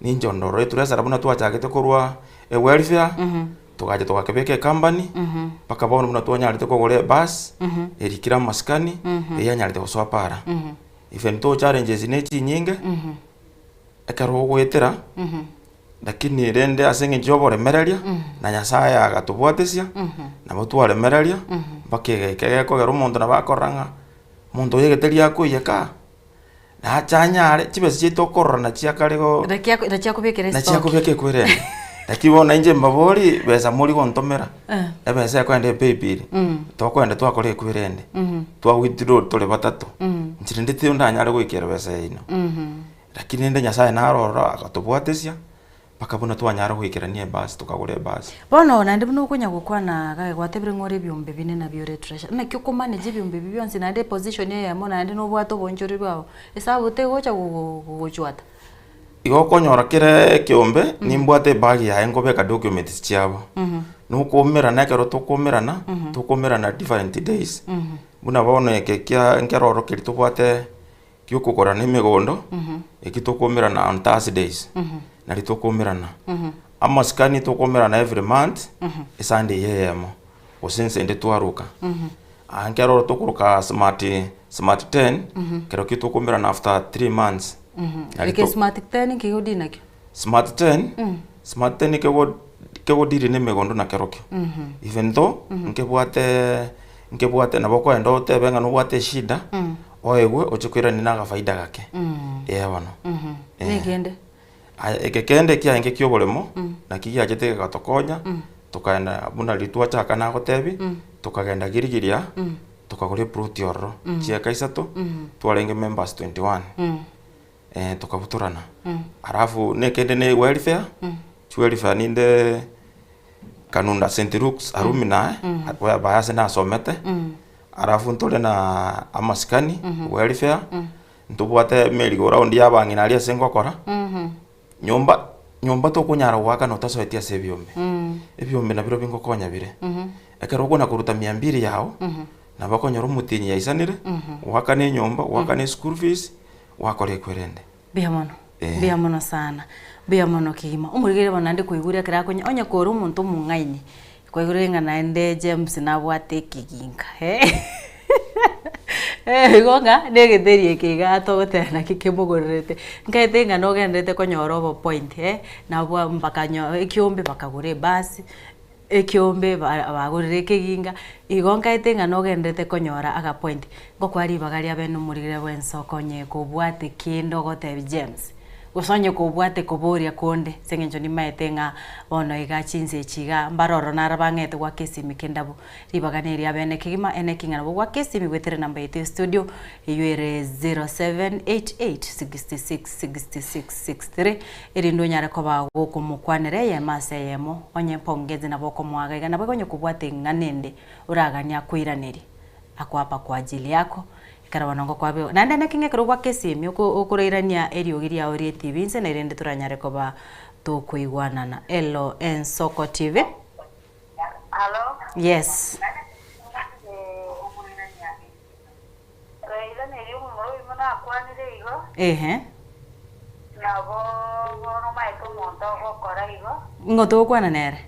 S3: ninjondoro treasure buna twa jagete kurwa welfare tugaje twakebeke company baka bono buna twanyarite kogore bus erikira maskani eyanyarite guswapara even to challenges ne chinyinge ekaro gwetera lakini rende asenge jobo remereria na Nyasaye agatubwatesia na mutware mereria bakege kogera omonto na bakoranga muntu yegeteria kuyeka na chanyare chibesi chitokorora na chiakarego
S2: na chiakubekere
S3: na chiakubeke kwirende lakibona inje mbabori besa muri gontomera ebesa kwende paybill tokwende twakore kwirende twa withdraw tole batatu nchirinde tio ndanyare gwikira besa ino lakini nde Nyasaye narora agatubwatesia bakabona twanyara gwikirania basi tukagure basi
S2: bono nande buno kunya gukwana gae gwatebire ngore byombe bine na biore treasure na kyo manage byombe byonse nande position ya mo nande no bwato bonjori bwao esabu te gocha guchwata
S3: igo konyora kire kiombe nimbwate bagi ya ngobeka documents chiabo nukumira na kero tukumira na different days buna bono ekekya nkeroro kirito bwate kyukukora nimigondo ekitukumira na on Thursdays na ritokomerana amaskani tokomerana every month Sunday yemo osense ende twaruka ankero tokuruka smart 10 kero kitokomerana after 3 months
S2: like smart 10 kigodi nakyo
S3: smart 10 kego diri ne megondo na kerokyo even though nkebwate nkebwate nabo kwenda otebe ng'a nobwate shida oegwe ochikwirani na gafaida gake bono
S2: Nekende.
S3: ekekende kiainge kioboremo naki giachete gatokonya tukaenda buna ritwachaka na gotebi tukagenda girigiria tukagura plot yororo chieka isato twarenge members 21 tukabuturana arafu nekende ne welfare welfare ninde kanunda St. Luke's arumi nae bayase na somete arafu ntole na amaskani welfare ntubwate merry-go round yabang'ina aria sengokora nyomba tokunyara gwaka notasoetia ase ebiombe ebiombe nabiro bingokonya bire ekero ogona kuruta 200 yao nabakonyora omutinyi yaisanire gwakana enyomba gwakana school fees wakora ekwerende
S2: Bia mono sana. Bia mono kigima. Umurigire bona ndi kuiguria kira konya onya koro omuntu mungaini. Kuiguria ngana ende James na bwate kiginga. Gonga negetherie kiga togotena kikimugurite. Ngaite ngano gendete konyora obo point na bwa mbakanyo ekiombe bakagure basi ekiombe bagurire kiginga igonga ite ngano gendete konyora aga point ngokwari bagaria beno murigire bwensoko nye kubwate kindo gote James gusonye kubwate kuburia konde sengenjo ni maete nga bono iga chinse chiga mbaroro narabangete gwa kesimi kendabo ribaganeri abene kigima ene kingana gwa kesimi gwetere namba ite studio iyere 0788666663 irindo nyare ko bago kumukwanere ye mase yemo onye pongeze na boko mwaga na bagonye kubwate nganende uragania kwiraneri akwapa kwa ajili yako karawanongo kwabe nanda nakinge kero gwa kesimi ukureirania eriogiria ori TV nse na irende turanyare ko ba to kuigwanana Elo Ensoko TV.
S5: Hello.
S2: Yes.
S5: Reira neri umuro imana kwanire igo. Nabo no maito monto gokora igo.
S2: Ngoto kwana nere.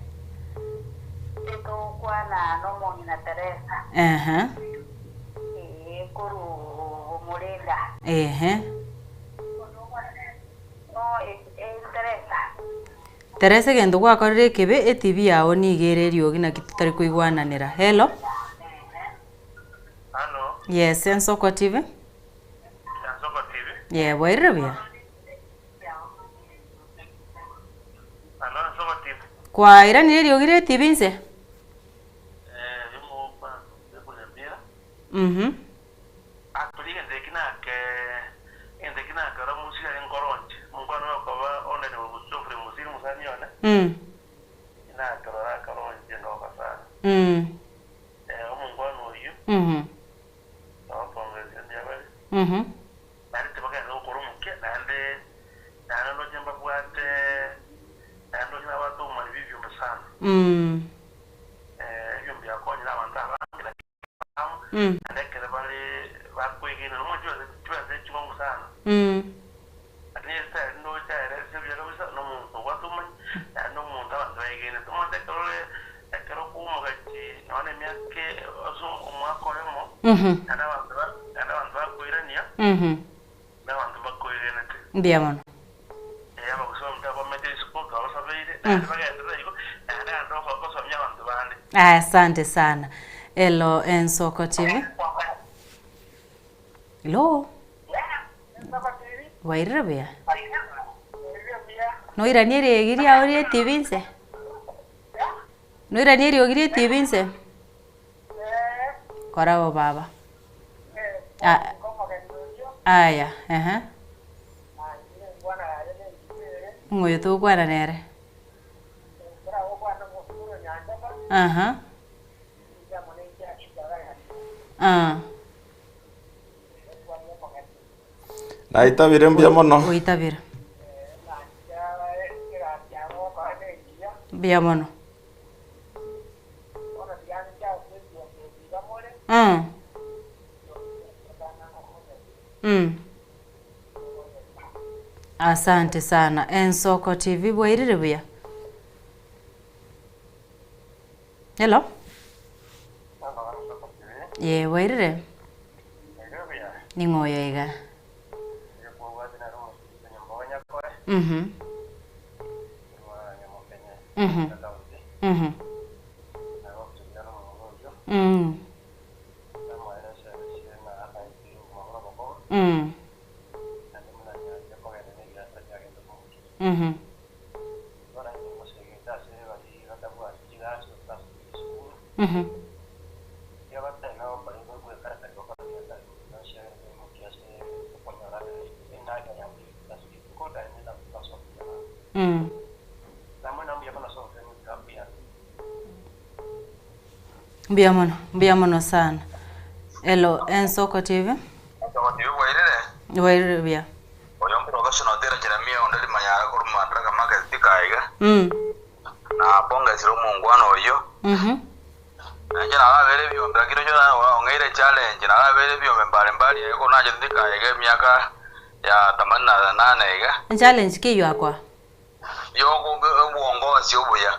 S5: Eto kwana no mongina Teresa. Kuru murenda.
S2: No
S5: Teresa.
S2: Teresa gendo gwakorire kebe TV yao ni igererio gina kitutari kuigwananira. Hello.
S6: Hello.
S2: Yes, Ensoko TV.
S6: Ensoko TV.
S2: Yeah, wairabia.
S6: Hello, Ensoko TV.
S2: Kwa irani eriogire TV nse.
S6: Yumo kwa kulembia. Atulige ndekina ke ro musika enkoronje. Mungwana ko ba onene ubusofre musiri musanyone. Ina karora karonje ndo kasana. Mungwana uyu. Pongezi ndia bali. Bali tebaka no korumuke nande nana no jemba bwate nando kina watu mali vivyo sana. Yumbi akonye na wanta bangira. Ndekere bali bakwegena no mujwa twaze chimongo sana. Ati sta no cha rese bya kabisa no muntu watuma no muntu abandwegene to monte kole ekero kumugati none myake ozo umwakoremo. Ana bantu bakwirania. Na bantu bakwirena te.
S2: Ndiamano.
S6: Yaba kusoma mtaba metri school kwa sababu na bagenda iko na ndo kwa kusomya bantu bande.
S2: Asante sana. Elo Ensoko TV. Hello. Wairabia. No iraniere egiria ori TV nse. No iraniere ogirie TV nse. Korabo baba. Aya, Ngoyo tu kwana nere.
S3: na itabire mbia mono
S2: Uitabira. Bia mono. Asante sana. Ensoko TV bwairire bia. Hello. Ye wairire. Ni ngoyo iga.
S6: Ora ni musegeta se bali gatabwa kigaso tas. Ya bata na bali ko kara ko pa ya na share mo kiasi ko na ra enda ya tas ko da ni na paso. Namun nambi hapa na so kambia.
S2: Mbiamono sana. Hello, Ensoko TV.
S6: Ensoko TV wairire.
S2: Wairire bia.
S6: Oyombo rogaso no tera jeremia ondali manyara kuruma draga maga tikaiga. Na bonga siro mungwano oyo. Na jana abere byo mbakiro jona ongeire challenge na abere byo mbali eko na je tikaiga miaka ya 88 iga.
S2: Challenge kiyo akwa.
S6: Yo ngo sio buya.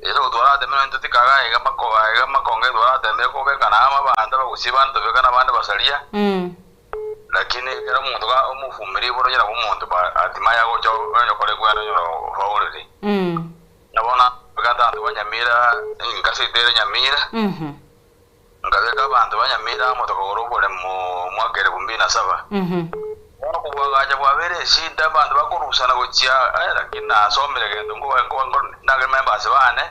S6: Eso twara de meno tikaga iga makonge twara de meko be kana amabanda bagusibantu be kana banda basalia. Lakini era umuntu ga umufumiri boro nyira umuntu ba atimaya go cyo kore gwana nyoro fauliri. Nabona baganda ndo banyamira ingase tere nyamira. Ngabe ka bantu banyamira moto ko bole mu mwagere 2007. Ono kubaga bwa bere shida bantu bakurusana go cia lakini asomere gendo ngo nage member sebane.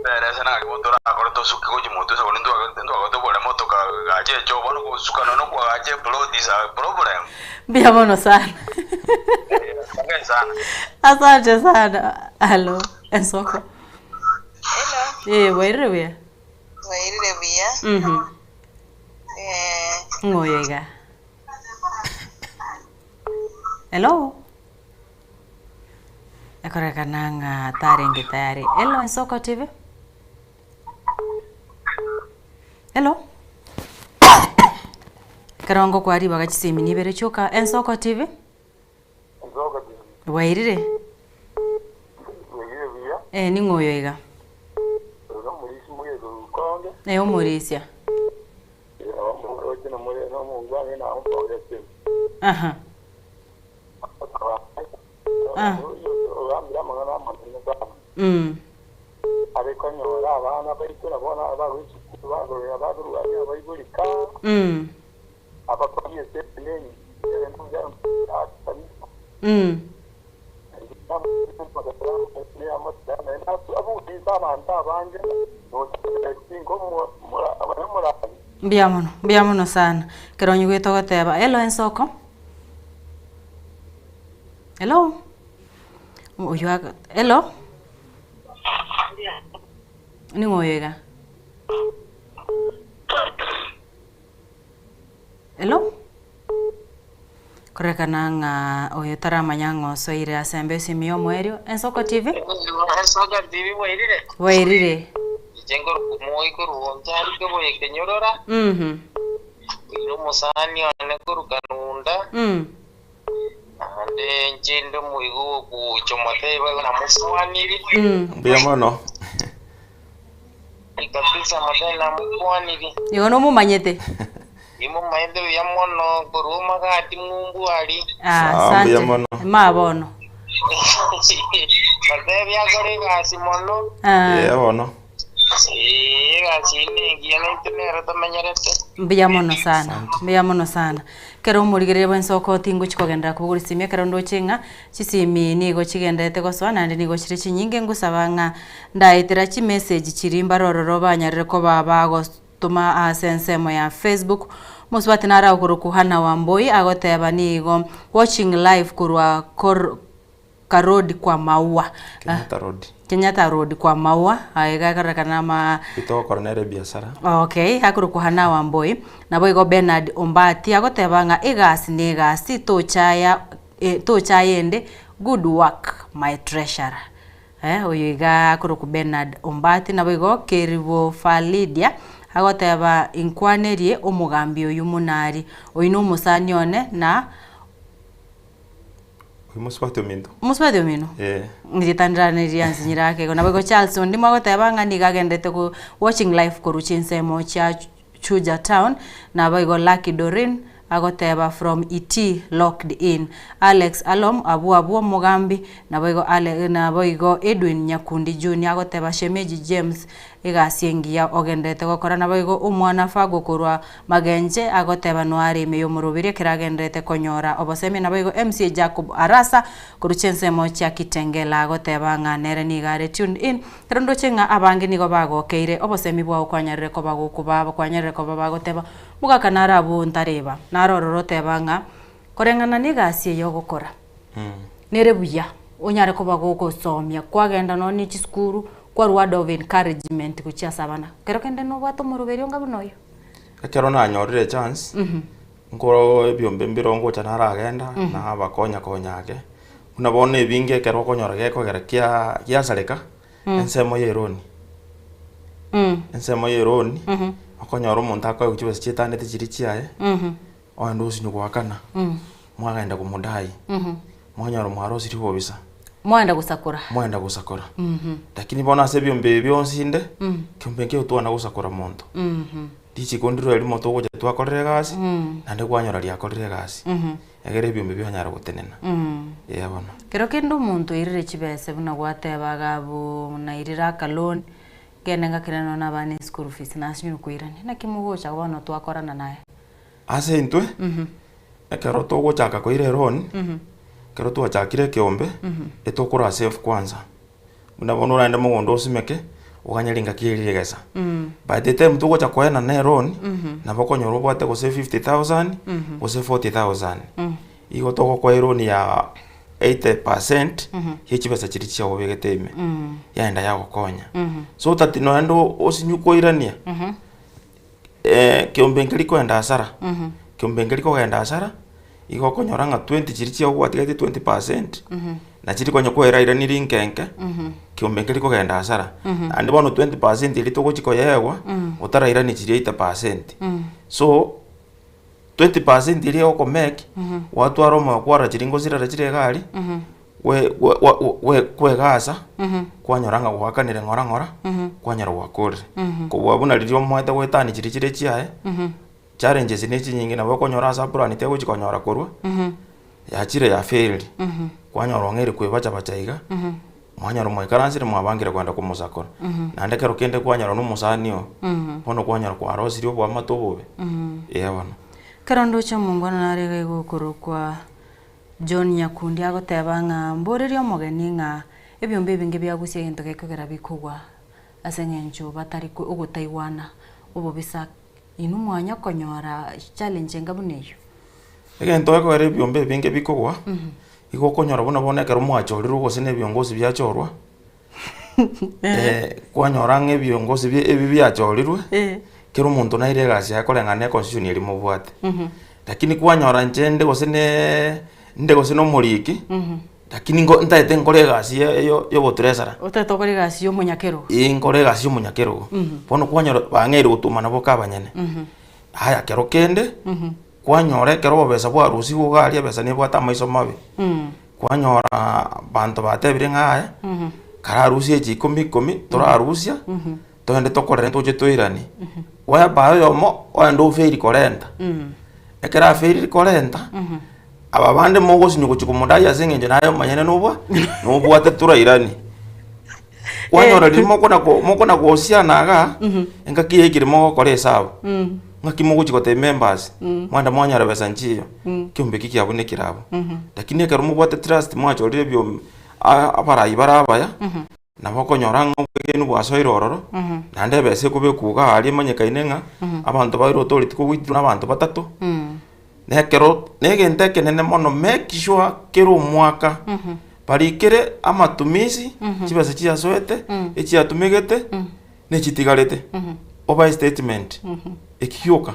S6: Bere sana ga motora ko to suki go jimoto so ndo to bole moto ka gaje jo bono ko sukano no kwa gaje blood is a problem.
S2: Mbiamono sana.
S6: Sana.
S2: Asante sana. Hello, Ensoko.
S5: Hello.
S2: Wairire bia.
S5: Wairire bia.
S2: Ngoyega. Hello. Ekora kananga tarengi tayari. Hello, Ensoko TV. Hello. Karongo kwa riba gachisimi nibere choka Ensoko TV.
S6: Ensoko TV.
S2: Wairire.
S6: Wairire bia.
S2: Ni ngoyoiga.
S6: Ro muri simuye do konge.
S2: Umurisia.
S6: Otina muri no mungwa na umpa.
S2: Aha.
S6: Abekonyora abana bayikora bona abagwiki bagorera baguranya abayigurika. Abakoye sepeleni ntuja
S2: Mbiamono sana. Keronyi gweto goteba. Hello, Ensoko. Hello. Hello. Ni ngoyega. Hello. Korekana nga oyo taramanyango soire asembe simio mwerio Ensoko TV.
S6: Ensoko TV wairire.
S2: Wairire.
S6: Jengo moi ko ruonjari ko boye kenyorora. Ino musani ane ko rukanunda. Ande njindo muigo ku chomate ba na muswaniri.
S3: Mbiamono.
S6: Ikapisa madala mukwaniri.
S2: Yono mumanyete.
S6: Imo maende ya mono koruma gati mungu ali.
S2: Asante. Mabono.
S6: Kade bya gore gasi mono.
S3: Bono.
S6: Gasi ni giana internet tamanyarete.
S2: Mbiamono sana. Kero murigere Ensoko tingu chikogenda kugulisimia kero ndo chinga chisimi nigo chigendete goswa nandi nigo chiri chinyinge ngusabanga ndaitira chi message chirimba rororo banyarire ko baba gostuma asensemo ya Facebook musbati nara ukuruku hana wamboi agoteba nigo watching live kurwa karodi kwa maua Kenyatta Road kwa maua aiga kana ma
S3: ito corner biashara.
S2: Okay, hakuruku hana wamboi na boigo Bernard Ombati agotebanga igasi ni igasi tocha yende good work my treasurer. Oyiga hakuruku Bernard Ombati na boigo Kerivo Falidia agoteba inkwanerie omugambi oyu munari oyino musani one na Musbati omino. Ngitandranira nzinyira ke na boigo Charles ndimo agotebanga nigagendete ku watching live koruchinsemo cha Chuja Town na boigo Lucky Dorin agoteba from ET locked in. Alex Alom abu mugambi na boigo Edwin Nyakundi Junior agoteba Shemeji James igasi engiya ogendete gokora nabo igo omwana fa gokorwa magenje agoteba no arime yo murubiri kiragendete konyora obosemi nabo igo MC Jacob Arasa kuruchense mocha kitengela agoteba nganere ni gare tuned in rondo chenga abangi nigo bagokeire obosemi bwa kwanyarire ko bagokuba kwanyarire ko bagoteba mugakanara bu ntareba narororo tebanga korengana ni gasi yo gokora nere buya onyare ko bagogosomya kwagenda no ni chiskuru kwa word of encouragement kuchia sabana kero kende no bato muruberio ngabunoyo
S3: kero na nyorire chance ngoro ebyombe mbirongo chanara agenda na abakonya konyake unabone ebinge kero konyora geko gerekia giasaleka ensemo yeroni ensemo yeroni akonyora umuntu akaguchiba chitane tichiri chiaye ondo usinyu gwakana mwagenda kumudai mwanyora mwaro siri bobisa
S2: mwenda gusakura
S3: lakini bona se byombe byonsinde kyombe nke utwana gusakura muntu dichi kondiro eri moto goje twakorere gasi nande kwanyora lyakorere gasi egere byombe byanyara gutenena yabona
S2: kero kendo muntu irire chibese buna gwatebaga bu na irira kalon genenga kirano na bane school fees na sinyu kuirani na kimugocha bono twakorana naye
S3: ase intwe ekero togochaka koire ron kero twachakire kiombe etokora safe kwanza munabona urande mugondo osimeke uganyalinga kirire gesa by the time tugocha koena na ron na bokonyoro bwate go save 50,000 go save 40,000 igo toko ko ron ya 80% hechibesa chiri chia obegeteme yaenda yagokonya so tati no ando osinyuko irania kiombe ngeliko enda asara kiombe ngeliko genda asara igo konyoranga 20 chiri chia ogwatigate 20% na chiri konyo kwera ira ni rinkenke kiombe ngeliko genda asara andi bono 20% ili togo chiko yewa utara ira ni chiri 80% so 20% ili oko make watu aroma kwara chiringo zira chire gali we kwegasa kwanyoranga gwakanire ngora kwanyara gwakore ko buna lirio mwete gwetani chiri chiae challenges ni chinyingi na bakonyora sapurani tego chikonyora korwa ya chire ya failed kwanyora ngere kwebacha bachaiga mwanyara mwekaransire mwabangira kwenda kumusakora nande kero kende kwanyara no musanio bono kwanyara kwa rosiri obwa matobobe yabana
S2: karondo cha mungwana narega igukuru kwa John Nyakundi agoteba nga mborerio mogeni nga ebyombe binge byagusie gento gekogera bikugwa asengencho batari ugutaiwana ubo bisa inu mwanya konyora challenge ngabuneyo
S3: egento ekogera ebyombe binge bikugwa igo konyora bona kero mwachoriro gosene byongozi byachorwa kwanyora nge byongozi ebi byachorirwe kero muntu naire gasi yakorengane constitution iri mubwate lakini kwanyora nchende gosene ndegose no muriki lakini ngo ntaete nkore gasi yo botresara
S2: utatokore gasi yo munyakero
S3: inkore gasi yo munyakero bono kwanyora bangere gutuma nabo kabanyene haya kero kende kwanyora kero besa bwa rusi gugari besa ne bwata maiso mabe kwanyora bantu batebire ngaya kara rusi eji komi tora rusia toende tokorere toje toirani waya bayo mo oendo feiri korenta ekera feiri korenta aba bande mogo sinyuko chikumudaya sengenje nayo manyene nobwa nobwate turairani kwanyora limo kona kuosia naga engakiye kirimo kore sabu ngakimo guchikote members mwanda mwanyara besa nchiyo kiumbe kiki abune kirabo lakini ekero mubwate trust mwachorire byo abara ibarabaya naboko nyoranga ngenu bwasoirororo nande bese kube kuga ali manyekaine nga abantu bayiro authority ko withdraw abantu batatu nekero negente kenene mono make sure kero mwaka parikere amatumizi kibase chia soete echi atumegete ne chitigarete over statement ekiyoka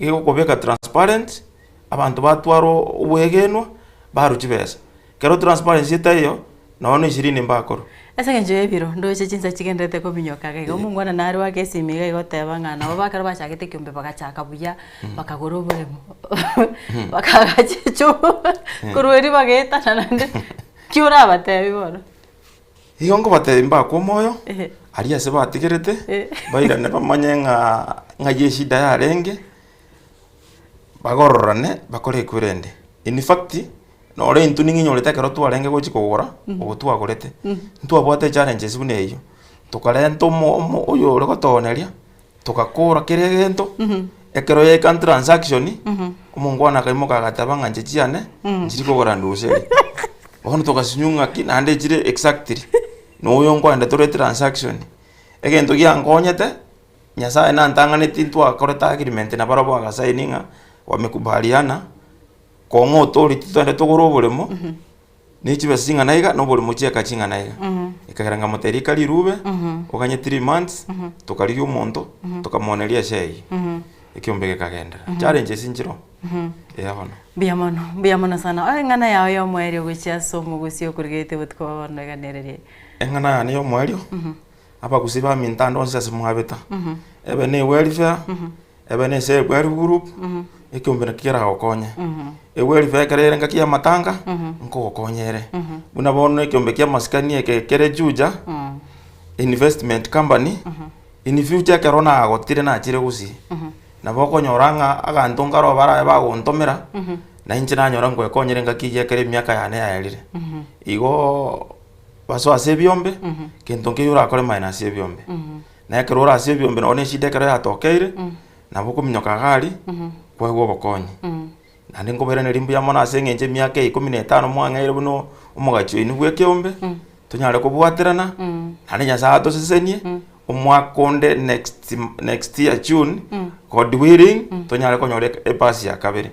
S3: ego kobeka transparent abantu batwaro ubwegenwa baru chibesa kero transparency tayo naone 20 mbakoro
S2: ese nje biro ndoche chinsa chigendete ko binyoka ga mungwana nari wake simiga igoteba ngana babakara bachagete kyombe bagachaka buya bakagoro buremo bakagachecho kurweri bageta nanande kyura batebi bono
S3: Iyongo batemba ko moyo ari ase batigerete baira ne bamanye nga yeshida ya renge bagororane bakore kurende in fact no re ntu ningi nyoleta kero tu arenge gochi kogora ogo tu agorete ntu abwate challenges bune iyo tukarenta uyu uri gotoneria tukakura kiria gento ekero yeka transaction umungwana kaimuka gataba nganje ciane njiri kugura nduseri bono tukasinyunga kinande jire exactly no uyo ngwanda tore transaction egento giangonyete nyasaye na ntanganeti twakoreta agreement na barabo agasigninga wamekubaliana kongo authority twende tugura burimo nichibe singa naiga no burimo chieka chinga naiga ikagaranga moterika lirube ukanye 3 months tukarigyo umuntu tukamoneria shei ikiombege kagenda challenge sinjiro yahono
S2: biamono sana ngana yao yo mweri gucia somo gucio kurigete butkona ganerere
S3: engana ni yo mweri apa kusiba mintando nsa simwabeta ebe ne welfare ebe ne se group ikiombera kira okonye welfare karere ngakia matanga nko okonyere buna bono ikiombe kia maskani ekere juja investment company in future karona agotire na chire gusi na boko nyoranga aganto ngaro bara bagontomera na inche na nyora ngo ekonyere ngakije kere miaka yane yaerire igo baso ase biombe kento nkiyura akore minus ebiombe na ekerora ase biombe none shide kere yatokeire na boko minyoka gari kwego bokonyi na ndingo bere nerimbu yamona ase ngenje miaka 15 mwangaire buno umugacho ini bwe kiombe tunyare kubwaterana na nyasato sesenie umwakonde next year June God willing tunyare konyore epasi ya kabiri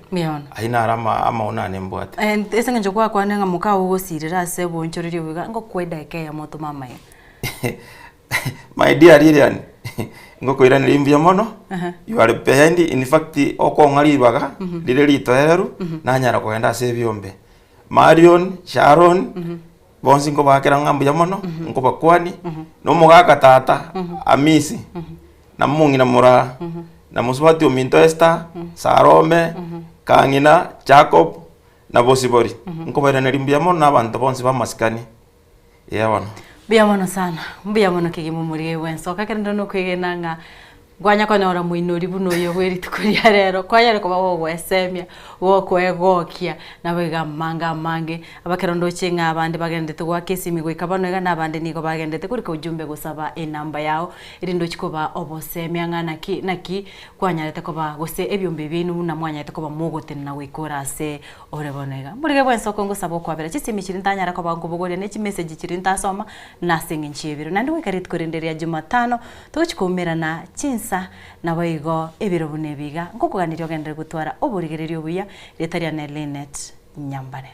S3: aina arama ama onane mbwate
S2: ese ngenjo kwa kwane nga muka ugosirira ase bonchoriri wiga ngo kwenda eke ya moto mama ye
S3: my dear Lilian ngo koira nirimvia mono you are behind in fact oko ngari baga lire litoeru na nyara kwenda ase biombe Marion Sharon bonsi ngo bakera ngambu ya mono ngo bakwani no mugaka tata amisi na mungi na mura na muswati ominto Esther Sarome Kangina Jacob na bosibori ngo bere nerimbia mono abantu bonsi ba maskani yabona
S2: biamono sana biamono kigimumurie wensoka kendo no kwigenanga gwanya konyora muinuri buno yo weri tukuria rero kwanya ko babo gwesemia wo kwegokia na biga mange abakerondo chinga abandi bagendete gwa kesimi gwika bano ega nabandi niko bagendete kuri ko ujumbe gusaba enamba yao irindo chikoba obosemia ngana ki kwanya rete ko ba gose ebyombe binu na mwanya rete ko ba mugote na wikora se ore bonega burige bwenso ko ngusaba ko abera chisimi chirintanya rako ba ngubogore ne chi message chirinta soma na sengenchibiro nandi wikarit kurenderia Jumatano tuchikomera na chinsa na waigo ebiro bunebiga ngokuganiryo gendere gutwara oburigererio buya retaria ne Linet Nyambare.